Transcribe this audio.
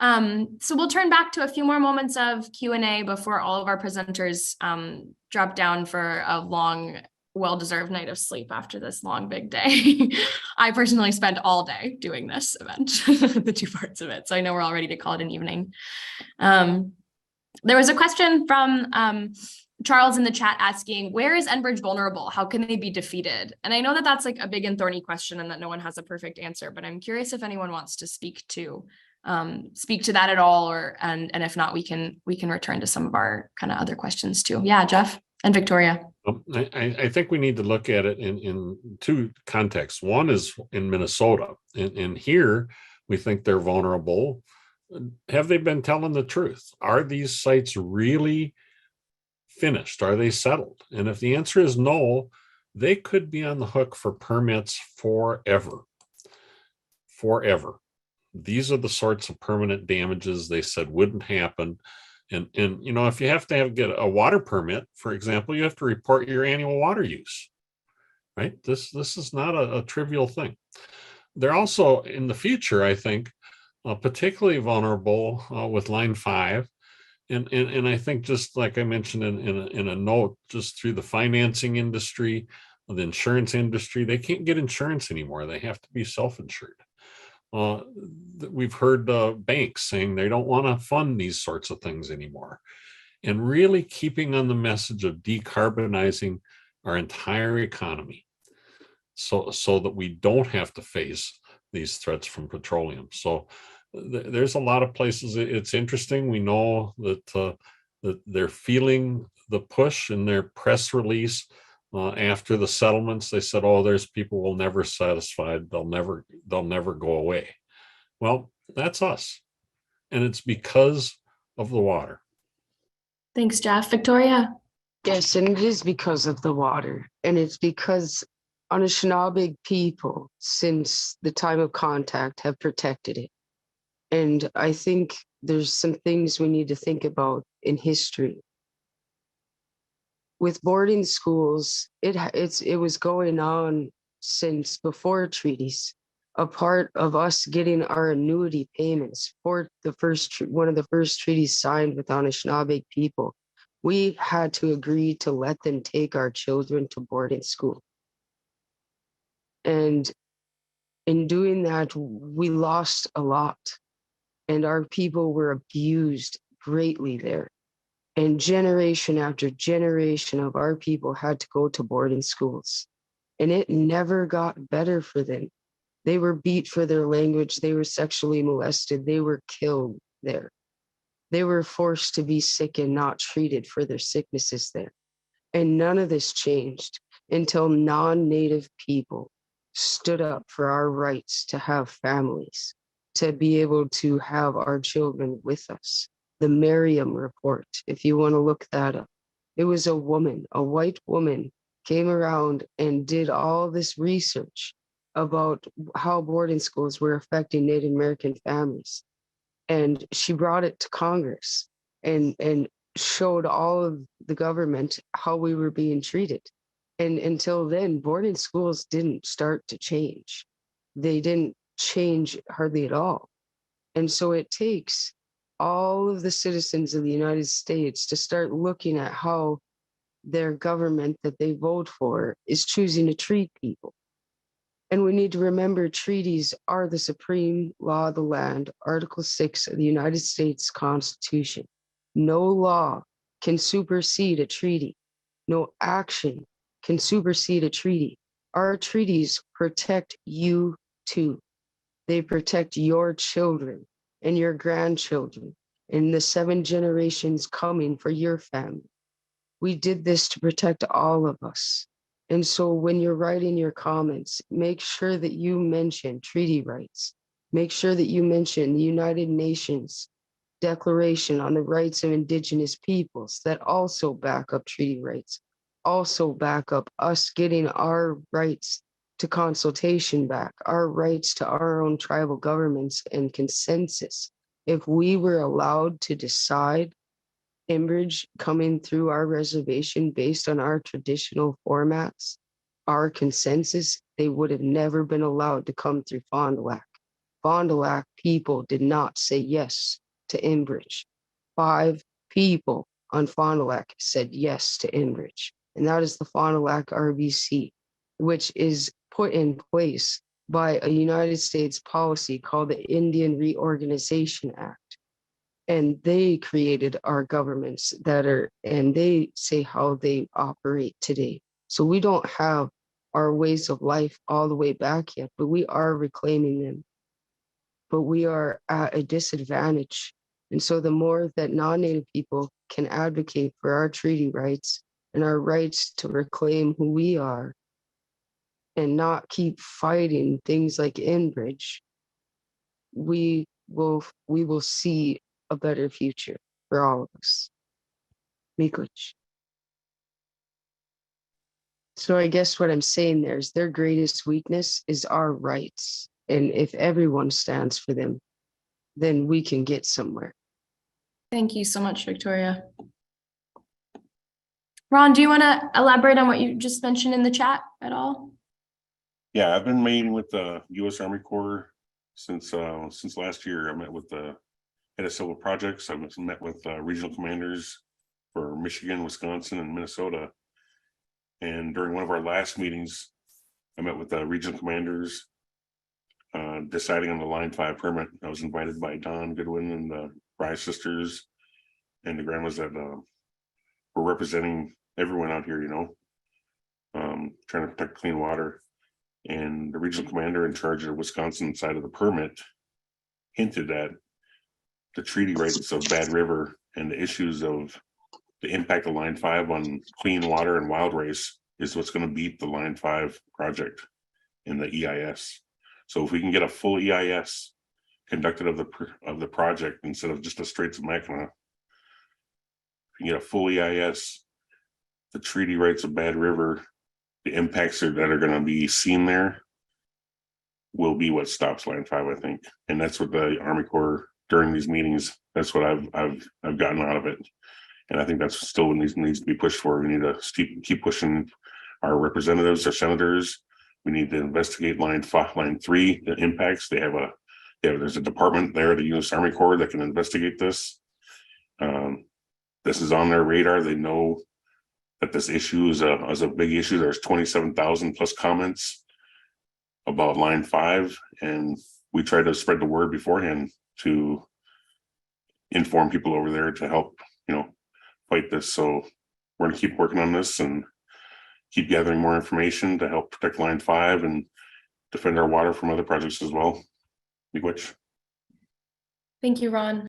So we'll turn back to a few more moments of Q&A before all of our presenters drop down for a long, well-deserved night of sleep after this long, big day. I personally spent all day doing this event, the two parts of it. So I know we're all ready to call it an evening. There was a question from Charles in the chat asking, where is Enbridge vulnerable? How can they be defeated? And I know that that's like a big and thorny question and that no one has a perfect answer, but I'm curious if anyone wants to speak to that at all, and if not, we can return to some of our kind of other questions too. Yeah, Jeff and Victoria. I think we need to look at it in two contexts. One is in Minnesota, and here we think they're vulnerable. Have they been telling the truth? Are these sites really finished? Are they settled? And if the answer is no, they could be on the hook for permits forever. These are the sorts of permanent damages they said wouldn't happen. And you know, if you have to get a water permit, for example, you have to report your annual water use, right? This is not a trivial thing. They're also, in the future, I think, particularly vulnerable with Line 5. And I think, just like I mentioned in a note, just through the financing industry, the insurance industry, they can't get insurance anymore. They have to be self-insured. We've heard banks saying they don't want to fund these sorts of things anymore. And really keeping on the message of decarbonizing our entire economy so that we don't have to face these threats from petroleum. So there's a lot of places. It's interesting. We know that they're feeling the push in their press release after the settlements. They said, "Oh, there's people will never satisfied. They'll never go away." Well, that's us, and it's because of the water. Thanks, Jeff. Victoria. Yes, and it is because of the water, and it's because Anishinaabeg people, since the time of contact, have protected it. And I think there's some things we need to think about in history. With boarding schools, it was going on since before treaties. A part of us getting our annuity payments for one of the first treaties signed with Anishinaabeg people, we had to agree to let them take our children to boarding school. And in doing that, we lost a lot. And our people were abused greatly there. And generation after generation of our people had to go to boarding schools. And it never got better for them. They were beat for their language. They were sexually molested. They were killed there. They were forced to be sick and not treated for their sicknesses there. And none of this changed until non-Native people stood up for our rights to have families, to be able to have our children with us. The Merriam Report, if you want to look that up. It was a woman, a white woman, came around and did all this research about how boarding schools were affecting Native American families. And she brought it to Congress and showed all of the government how we were being treated. And until then, boarding schools didn't start to change. They didn't change hardly at all. And so it takes all of the citizens of the United States to start looking at how their government that they vote for is choosing to treat people. And we need to remember treaties are the supreme law of the land, Article 6 of the United States Constitution. No law can supersede a treaty. No action can supersede a treaty. Our treaties protect you too. They protect your children and your grandchildren and the 7 generations coming for your family. We did this to protect all of us. And so when you're writing your comments, make sure that you mention treaty rights. Make sure that you mention the United Nations Declaration on the Rights of Indigenous Peoples that also back up treaty rights, also back up us getting our rights to consultation back, our rights to our own tribal governments and consensus. If we were allowed to decide Enbridge coming through our reservation based on our traditional formats, our consensus, they would have never been allowed to come through Fond du Lac. Fond du Lac people did not say yes to Enbridge. 5 people on Fond du Lac said yes to Enbridge. And that is the Fond du Lac RBC, which is put in place by a United States policy called the Indian Reorganization Act. And they created our governments and they say how they operate today. So we don't have our ways of life all the way back yet, but we are reclaiming them. But we are at a disadvantage. And so the more that non-Native people can advocate for our treaty rights and our rights to reclaim who we are and not keep fighting things like Enbridge, we will see a better future for all of us. Miigwech. So I guess what I'm saying there is their greatest weakness is our rights. And if everyone stands for them, then we can get somewhere. Thank you so much, Victoria. Ron, do you want to elaborate on what you just mentioned in the chat at all? Yeah, I've been meeting with the U.S. Army Corps since last year. I met with the head of civil projects. I've met with regional commanders for Michigan, Wisconsin, and Minnesota. And during one of our last meetings, I met with the regional commanders deciding on the Line 5 permit. I was invited by Don Goodwin and the Fry sisters and the grandmas that were representing everyone out here, trying to protect clean water. And the regional commander in charge of the Wisconsin side of the permit hinted at the treaty rights of Bad River and the issues of the impact of Line 5 on clean water and wild race is what's going to beat the Line 5 project in the EIS. So if we can get a full EIS conducted of the project instead of just a Straits of Mackinac, if we can get a full EIS, the treaty rights of Bad River, the impacts that are going to be seen there will be what stops Line 5, I think. And that's what the Army Corps during these meetings, that's what I've gotten out of it. And I think that's still what needs to be pushed for. We need to keep pushing our representatives, our senators. We need to investigate Line 3, the impacts. There's a department there, the U.S. Army Corps, that can investigate this. This is on their radar. They know that this issue is a big issue. There's 27,000 plus comments about Line 5, and we try to spread the word beforehand to inform people over there to help, fight this. So we're going to keep working on this and keep gathering more information to help protect Line 5 and defend our water from other projects as well. Miigwech. Thank you, Ron.